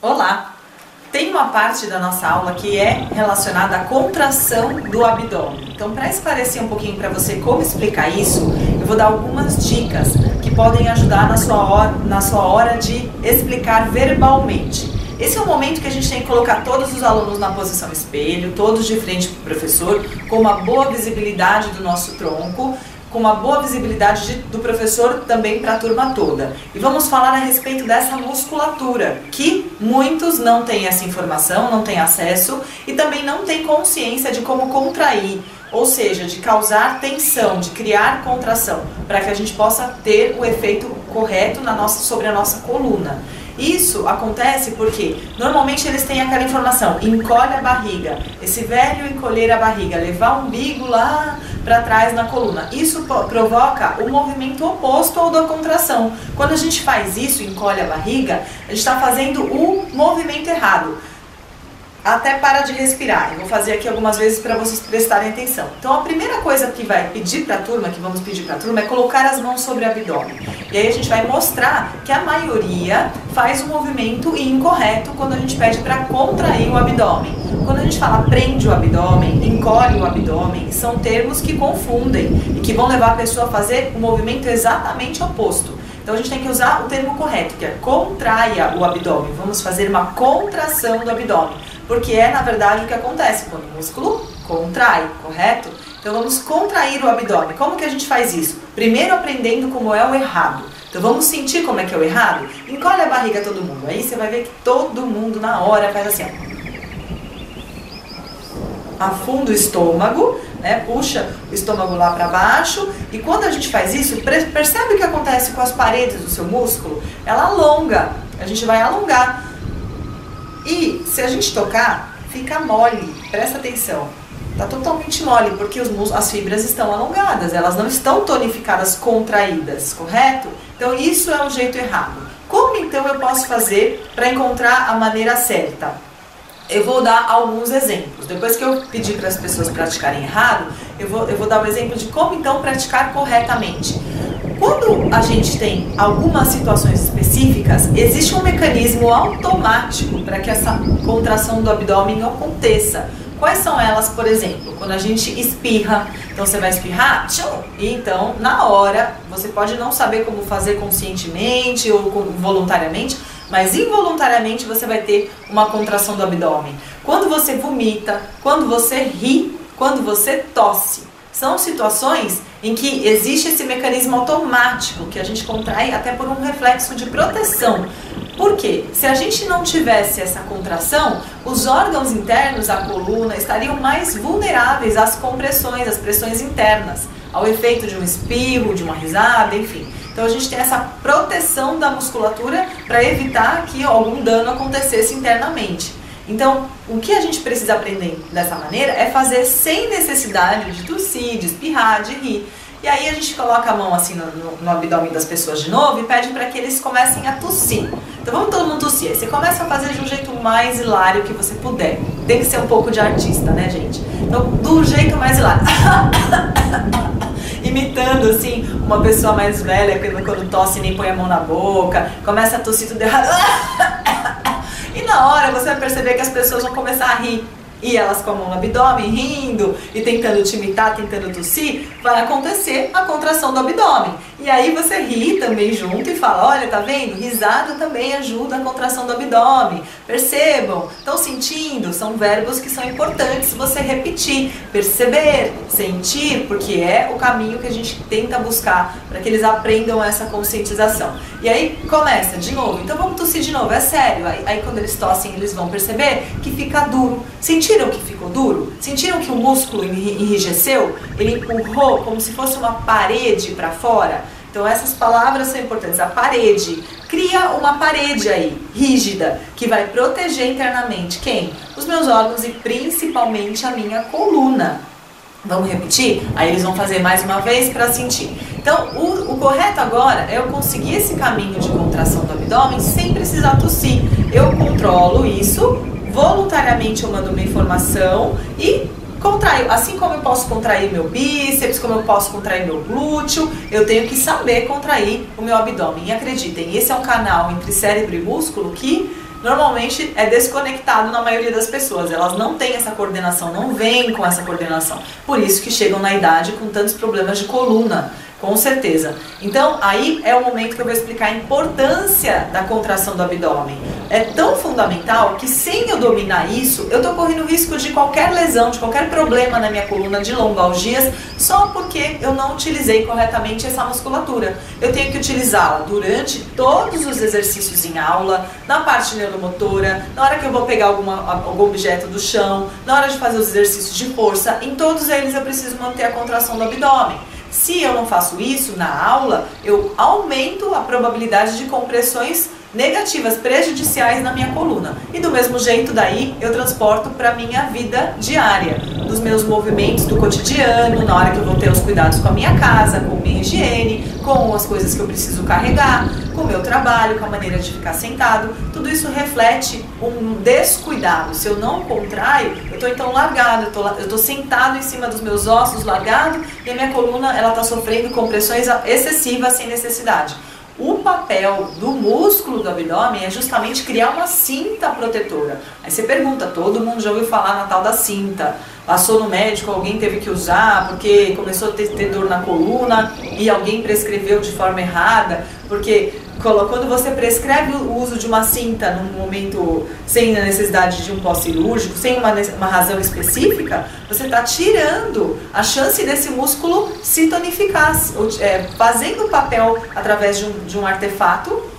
Olá! Tem uma parte da nossa aula que é relacionada à contração do abdômen. Então, para esclarecer um pouquinho para você como explicar isso, eu vou dar algumas dicas que podem ajudar na sua hora de explicar verbalmente. Esse é o momento que a gente tem que colocar todos os alunos na posição espelho, todos de frente para o professor, com uma boa visibilidade do nosso tronco, com uma boa visibilidade do professor também para a turma toda. E vamos falar a respeito dessa musculatura, que muitos não têm essa informação, não têm acesso e também não têm consciência de como contrair, ou seja, de causar tensão, de criar contração, para que a gente possa ter o efeito correto sobre a nossa coluna. Isso acontece porque normalmente eles têm aquela informação, encolhe a barriga, esse velho encolher a barriga, levar o umbigo lá para trás na coluna. Isso provoca o movimento oposto ao da contração. Quando a gente faz isso, encolhe a barriga, a gente está fazendo o movimento errado. Até para de respirar. Eu vou fazer aqui algumas vezes para vocês prestarem atenção. Então a primeira coisa que vai pedir para a turma, que vamos pedir para a turma, é colocar as mãos sobre o abdômen. E aí a gente vai mostrar que a maioria faz o movimento incorreto quando a gente pede para contrair o abdômen. Quando a gente fala prende o abdômen, encolhe o abdômen, são termos que confundem e que vão levar a pessoa a fazer o movimento exatamente oposto. Então a gente tem que usar o termo correto, que é contraia o abdômen. Vamos fazer uma contração do abdômen, porque é na verdade o que acontece quando o músculo contrai, correto? Então vamos contrair o abdômen. Como que a gente faz isso? Primeiro aprendendo como é o errado. Então vamos sentir como é que é o errado? Encolhe a barriga todo mundo. Aí você vai ver que todo mundo na hora faz assim, ó. Afunda o estômago, né? Puxa o estômago lá para baixo, e quando a gente faz isso, percebe o que acontece com as paredes do seu músculo? Ela alonga, a gente vai alongar. E se a gente tocar, fica mole, presta atenção. Tá totalmente mole, porque as fibras estão alongadas, elas não estão tonificadas, contraídas, correto? Então isso é o jeito errado. Como então eu posso fazer para encontrar a maneira certa? Eu vou dar alguns exemplos. Depois que eu pedir para as pessoas praticarem errado, eu vou dar um exemplo de como então praticar corretamente. Quando a gente tem algumas situações específicas, existe um mecanismo automático para que essa contração do abdômen aconteça. Quais são elas, por exemplo? Quando a gente espirra, então você vai espirrar, e então na hora, você pode não saber como fazer conscientemente ou voluntariamente, mas involuntariamente você vai ter uma contração do abdômen. Quando você vomita, quando você ri, quando você tosse. São situações em que existe esse mecanismo automático que a gente contrai até por um reflexo de proteção. Por quê? Se a gente não tivesse essa contração, os órgãos internos, a coluna, estariam mais vulneráveis às compressões, às pressões internas, ao efeito de um espirro, de uma risada, enfim. Então a gente tem essa proteção da musculatura para evitar que algum dano acontecesse internamente. Então, o que a gente precisa aprender dessa maneira é fazer sem necessidade de tossir, de espirrar, de rir. E aí a gente coloca a mão assim no abdômen das pessoas de novo e pede para que eles comecem a tossir. Então vamos todo mundo tossir. Aí você começa a fazer de um jeito mais hilário que você puder. Tem que ser um pouco de artista, né, gente? Então, do jeito mais hilário. Imitando assim uma pessoa mais velha, quando tosse nem põe a mão na boca, começa a tossir tudo errado. E na hora você vai perceber que as pessoas vão começar a rir. E elas com a mão no abdômen, rindo e tentando te imitar, tentando tossir, vai acontecer a contração do abdômen. E aí você ri também junto e fala, olha, tá vendo? Risada também ajuda a contração do abdômen. Percebam? Estão sentindo? São verbos que são importantes você repetir. Perceber, sentir, porque é o caminho que a gente tenta buscar para que eles aprendam essa conscientização. E aí começa de novo. Então vamos tossir de novo, é sério. Aí quando eles tossem, eles vão perceber que fica duro. Sentiram que ficou duro? Sentiram que o músculo enrijeceu? Ele empurrou como se fosse uma parede para fora? Então essas palavras são importantes. A parede. Cria uma parede aí, rígida, que vai proteger internamente quem? Os meus órgãos e principalmente a minha coluna. Vamos repetir? Aí eles vão fazer mais uma vez para sentir. Então, o correto agora é eu conseguir esse caminho de contração do abdômen sem precisar tossir. Eu controlo isso, voluntariamente eu mando uma informação e contraio. Assim como eu posso contrair meu bíceps, como eu posso contrair meu glúteo, eu tenho que saber contrair o meu abdômen. E acreditem, esse é um canal entre cérebro e músculo que normalmente é desconectado na maioria das pessoas. Elas não têm essa coordenação, não vêm com essa coordenação. Por isso que chegam na idade com tantos problemas de coluna. Com certeza. Então, aí é o momento que eu vou explicar a importância da contração do abdômen. É tão fundamental que sem eu dominar isso, eu estou correndo risco de qualquer lesão, de qualquer problema na minha coluna, de lombalgias, só porque eu não utilizei corretamente essa musculatura. Eu tenho que utilizá-la durante todos os exercícios em aula, na parte neuromotora, na hora que eu vou pegar algum objeto do chão, na hora de fazer os exercícios de força, em todos eles eu preciso manter a contração do abdômen. Se eu não faço isso na aula, eu aumento a probabilidade de compressões negativas, prejudiciais na minha coluna. E do mesmo jeito daí eu transporto para a minha vida diária, dos meus movimentos do cotidiano, na hora que eu vou ter os cuidados com a minha casa, com minha higiene, com as coisas que eu preciso carregar, com o meu trabalho, com a maneira de ficar sentado. Tudo isso reflete um descuidado. Se eu não contraio, eu estou então largado, eu estou sentado em cima dos meus ossos, largado, e a minha coluna ela está sofrendo compressões excessivas sem necessidade. O papel do músculo do abdômen é justamente criar uma cinta protetora. Aí você pergunta, todo mundo já ouviu falar na tal da cinta? Passou no médico, alguém teve que usar porque começou a ter dor na coluna e alguém prescreveu de forma errada, porque quando você prescreve o uso de uma cinta num momento sem a necessidade de um pós-cirúrgico, sem uma razão específica, você está tirando a chance desse músculo se tonificar, fazendo o papel através de um artefato,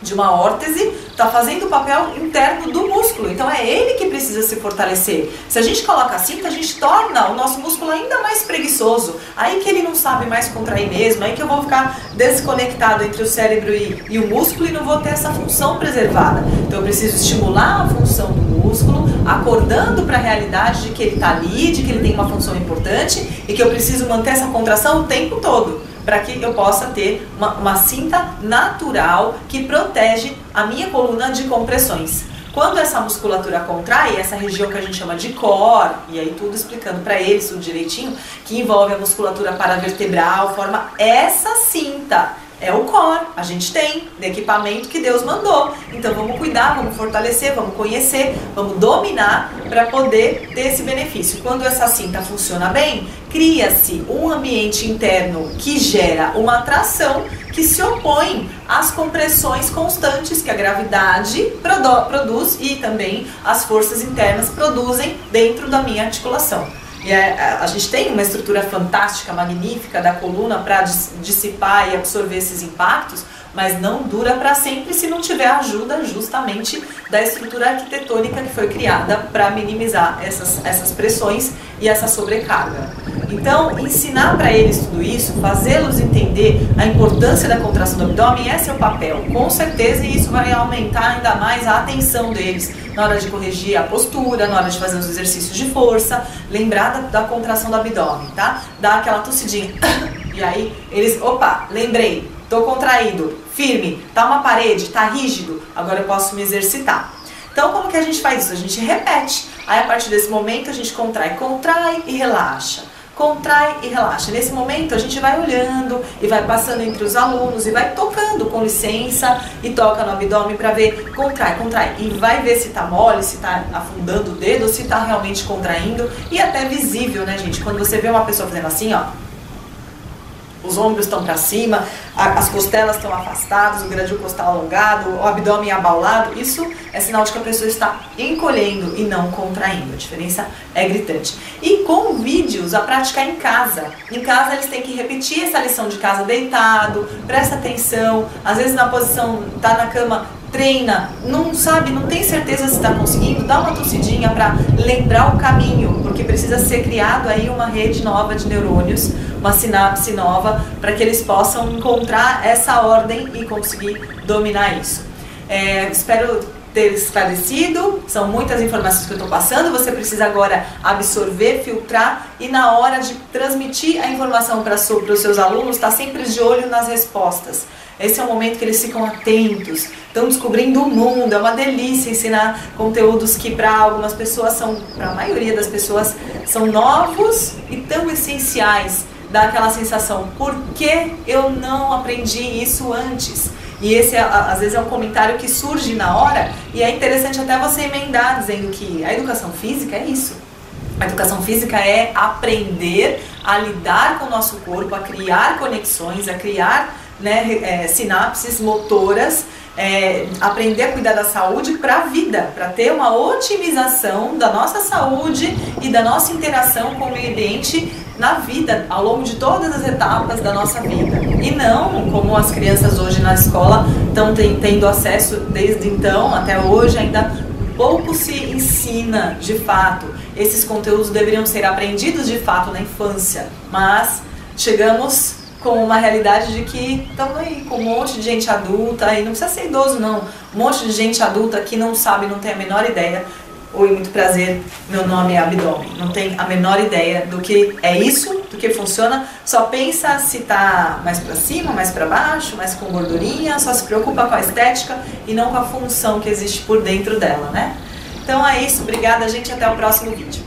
de uma órtese, está fazendo o papel interno do músculo. Então é ele que precisa se fortalecer. Se a gente coloca a cinta, a gente torna o nosso músculo ainda mais preguiçoso. Aí que ele não sabe mais contrair mesmo, aí que eu vou ficar desconectado entre o cérebro e o músculo e não vou ter essa função preservada. Então eu preciso estimular a função do músculo, acordando para a realidade de que ele está ali, de que ele tem uma função importante e que eu preciso manter essa contração o tempo todo, para que eu possa ter uma cinta natural que protege a minha coluna de compressões. Quando essa musculatura contrai, essa região que a gente chama de core, e aí tudo explicando para eles tudo direitinho, que envolve a musculatura paravertebral, forma essa cinta. É o core, a gente tem, de equipamento que Deus mandou. Então vamos cuidar, vamos fortalecer, vamos conhecer, vamos dominar para poder ter esse benefício. Quando essa cinta funciona bem, cria-se um ambiente interno que gera uma atração que se opõe às compressões constantes que a gravidade produz e também as forças internas produzem dentro da minha articulação. E a gente tem uma estrutura fantástica, magnífica da coluna para dissipar e absorver esses impactos, mas não dura para sempre se não tiver a ajuda justamente da estrutura arquitetônica que foi criada para minimizar essas pressões e essa sobrecarga. Então, ensinar para eles tudo isso, fazê-los entender a importância da contração do abdômen, esse é o papel, com certeza, e isso vai aumentar ainda mais a atenção deles na hora de corrigir a postura, na hora de fazer os exercícios de força, lembrar da contração do abdômen, tá? Dá aquela tossidinha, e aí eles, opa, lembrei, tô contraído, firme, tá uma parede, tá rígido, agora eu posso me exercitar. Então, como que a gente faz isso? A gente repete. Aí, a partir desse momento, a gente contrai e relaxa. Contrai e relaxa. Nesse momento, a gente vai olhando e vai passando entre os alunos e vai tocando com licença e toca no abdômen para ver, contrai. E vai ver se tá mole, se tá afundando o dedo, se tá realmente contraindo. E até visível, né, gente? Quando você vê uma pessoa fazendo assim, ó, os ombros estão para cima, as costelas estão afastadas, o gradil costal alongado, o abdômen abaulado, isso é sinal de que a pessoa está encolhendo e não contraindo. A diferença é gritante. E convide-os a praticar em casa. Em casa eles têm que repetir essa lição de casa deitado, presta atenção, às vezes na posição, tá na cama, treina, não sabe, não tem certeza se está conseguindo, dá uma tossidinha para lembrar o caminho, porque precisa ser criado aí uma rede nova de neurônios, uma sinapse nova, para que eles possam encontrar essa ordem e conseguir dominar isso. Espero ter esclarecido, são muitas informações que eu estou passando, você precisa agora absorver, filtrar e na hora de transmitir a informação para os seus alunos, estar sempre de olho nas respostas. Esse é o momento que eles ficam atentos, estão descobrindo o mundo, é uma delícia ensinar conteúdos que para algumas pessoas para a maioria das pessoas, são novos e tão essenciais dá aquela sensação, por que eu não aprendi isso antes? E esse, às vezes, é um comentário que surge na hora, e é interessante até você emendar dizendo que a educação física é isso. A educação física é aprender a lidar com o nosso corpo, a criar conexões, a criar, né, sinapses motoras, aprender a cuidar da saúde para a vida, para ter uma otimização da nossa saúde e da nossa interação com o meio ambiente na vida, ao longo de todas as etapas da nossa vida. E não como as crianças hoje na escola estão tendo acesso desde então até hoje, ainda pouco se ensina de fato. Esses conteúdos deveriam ser aprendidos de fato na infância, mas chegamos com uma realidade de que estamos aí com um monte de gente adulta, e não precisa ser idoso não, um monte de gente adulta que não sabe, não tem a menor ideia. Oi, muito prazer, meu nome é abdômen. Não tem a menor ideia do que é isso, do que funciona, só pensa se tá mais para cima, mais para baixo, mais com gordurinha, só se preocupa com a estética e não com a função que existe por dentro dela, né? Então é isso, obrigada gente, até o próximo vídeo.